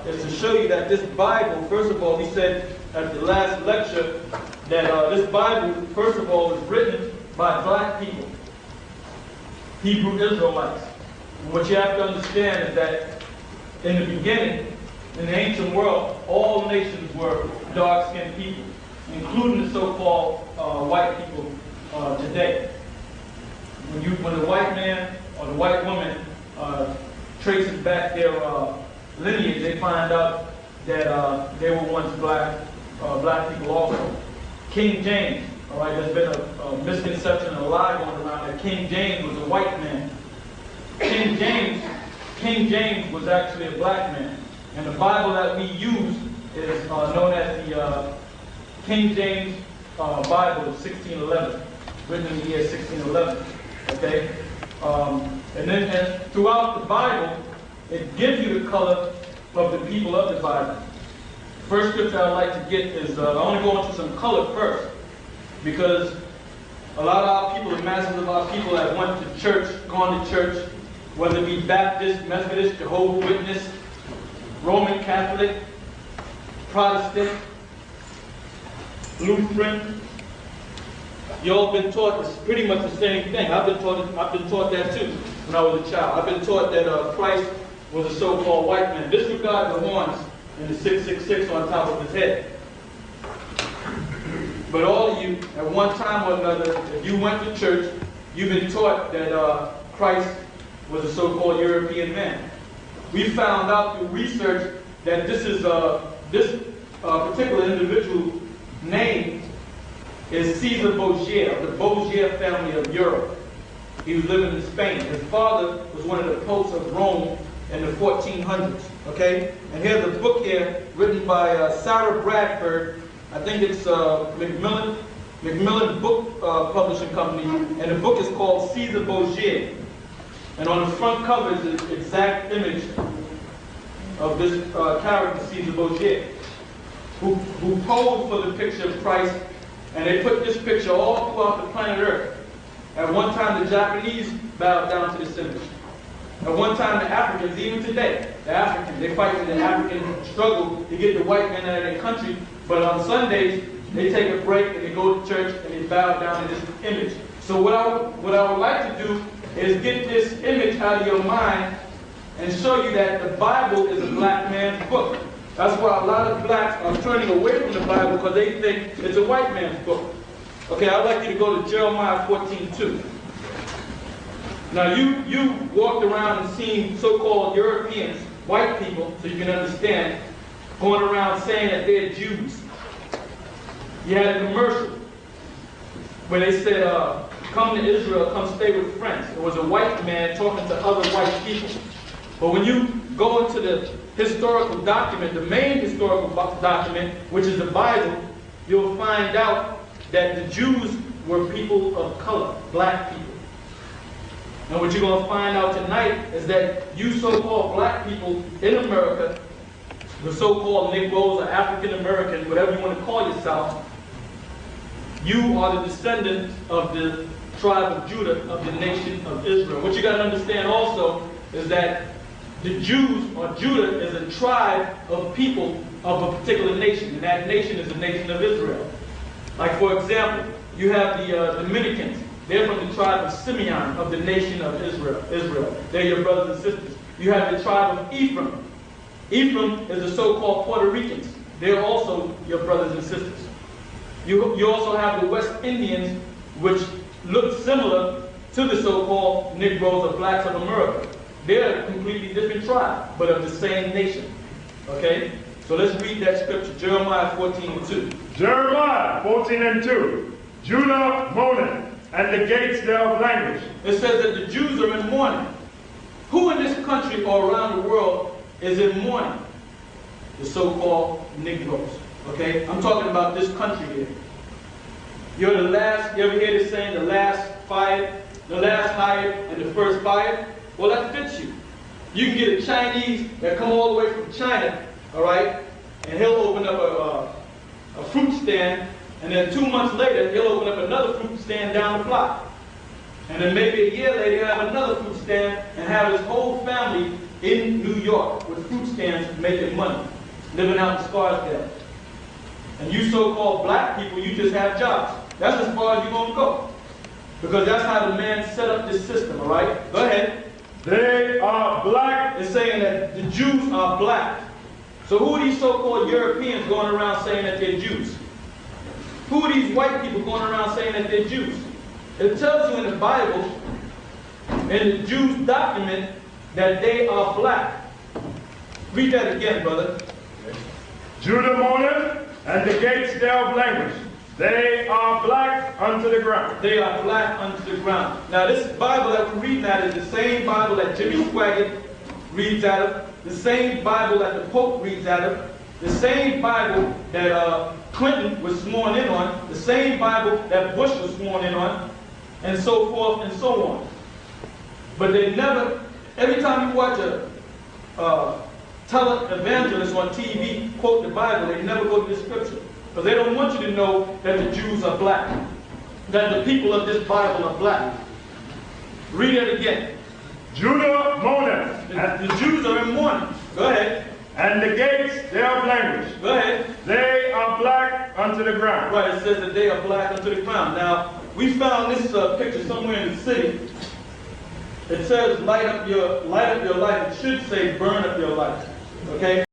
is to show you that this Bible, first of all, he said at the last lecture that this Bible, first of all, was written by black people, Hebrew Israelites. And what you have to understand is that in the beginning, in the ancient world, all nations were dark-skinned people, including the so-called white people today. When the white man or the white woman traces back their lineage, they find out that they were once black people also. King James, all right, there's been a misconception and a lie going around that King James was a white man. King James was actually a black man. And the Bible that we use is known as the King James Bible of 1611, written in the year 1611. Okay? And then throughout the Bible, it gives you the color of the people of the Bible. First scripture I'd like to get is, I want to go into some color first, because a lot of our people, the masses of our people that went to church, gone to church, whether it be Baptist, Methodist, Jehovah's Witness, Roman Catholic, Protestant, Lutheran, you all been taught it's pretty much the same thing. I've been taught that too when I was a child. I've been taught that Christ was a so-called white man. Disregard the horns and the 666 on top of his head. But all of you, at one time or another, if you went to church, you've been taught that Christ was a so-called European man. We found out through research that this particular individual name is Caesar Borgia, of the Borgia family of Europe. He was living in Spain. His father was one of the popes of Rome in the 1400s. Okay? And here's a book here written by Sarah Bradford. I think it's Macmillan Book Publishing Company, and the book is called Caesar Borgia. And on the front cover is the exact image of this character, Caesar Borgia, who posed for the picture of Christ, and they put this picture all throughout the planet Earth. At one time, the Japanese bowed down to this image. At one time, the Africans, even today, the Africans, they fight in the African struggle to get the white men out of their country, but on Sundays, they take a break and they go to church and they bow down to this image. So what I would like to do is get this image out of your mind and show you that the Bible is a black man's book. That's why a lot of blacks are turning away from the Bible, because they think it's a white man's book. Okay, I'd like you to go to Jeremiah 14:2. Now you walked around and seen so-called Europeans, white people, so you can understand, going around saying that they're Jews. You had a commercial where they said, come to Israel, come stay with friends. It was a white man talking to other white people. But when you go into the historical document, the main historical document, which is the Bible, you'll find out that the Jews were people of color, black people. And what you're going to find out tonight is that you so-called black people in America, the so-called Negroes or African Americans, whatever you want to call yourself, you are the descendants of the tribe of Judah, of the nation of Israel. What you got to understand also is that the Jews, or Judah, is a tribe of people of a particular nation, and that nation is the nation of Israel. Like, for example, you have the Dominicans. They're from the tribe of Simeon, of the nation of Israel. They're your brothers and sisters. You have the tribe of Ephraim. Ephraim is the so-called Puerto Ricans. They're also your brothers and sisters. You also have the West Indians, which look similar to the so-called Negroes or blacks of America. They're a completely different tribe, but of the same nation. Okay? So let's read that scripture, Jeremiah 14:2. Jeremiah 14:2. Judah mourneth, and the gates thereof languish. It says that the Jews are in mourning. Who in this country or around the world is in mourning? The so-called Negroes. Okay? I'm talking about this country here. You're the last, you ever hear this saying, the last fired, the last hired, and the first fired? Well, that fits you. You can get a Chinese that come all the way from China, all right, and he'll open up a fruit stand, and then 2 months later, he'll open up another fruit stand down the block. And then maybe a year later, he'll have another fruit stand and have his whole family in New York with fruit stands making money, living out in Scarsdale. And you so-called black people, you just have jobs. That's as far as you're going to go. Because that's how the man set up this system, all right? Go ahead. They are black. It's saying that the Jews are black. So who are these so-called Europeans going around saying that they're Jews? Who are these white people going around saying that they're Jews? It tells you in the Bible, in the Jews' document, that they are black. Read that again, brother. Judah mourneth, and the gates thereof languish. They are black unto the ground. They are black unto the ground. Now this Bible that we're reading out is the same Bible that Jimmy Swaggart reads out of, the same Bible that the Pope reads out of, the same Bible that Clinton was sworn in on, the same Bible that Bush was sworn in on, and so forth and so on. But they never, every time you watch a televangelist on TV quote the Bible, they never go to the scripture. Because they don't want you to know that the Jews are black, that the people of this Bible are black. Read it again. Judah mourneth, and The Jews are in mourning. Go ahead. and the gates thereof languish. Go ahead. They are black unto the ground. Right, it says that they are black unto the ground. Now, we found this picture somewhere in the city. It says light up your life. It should say burn up your life. Okay?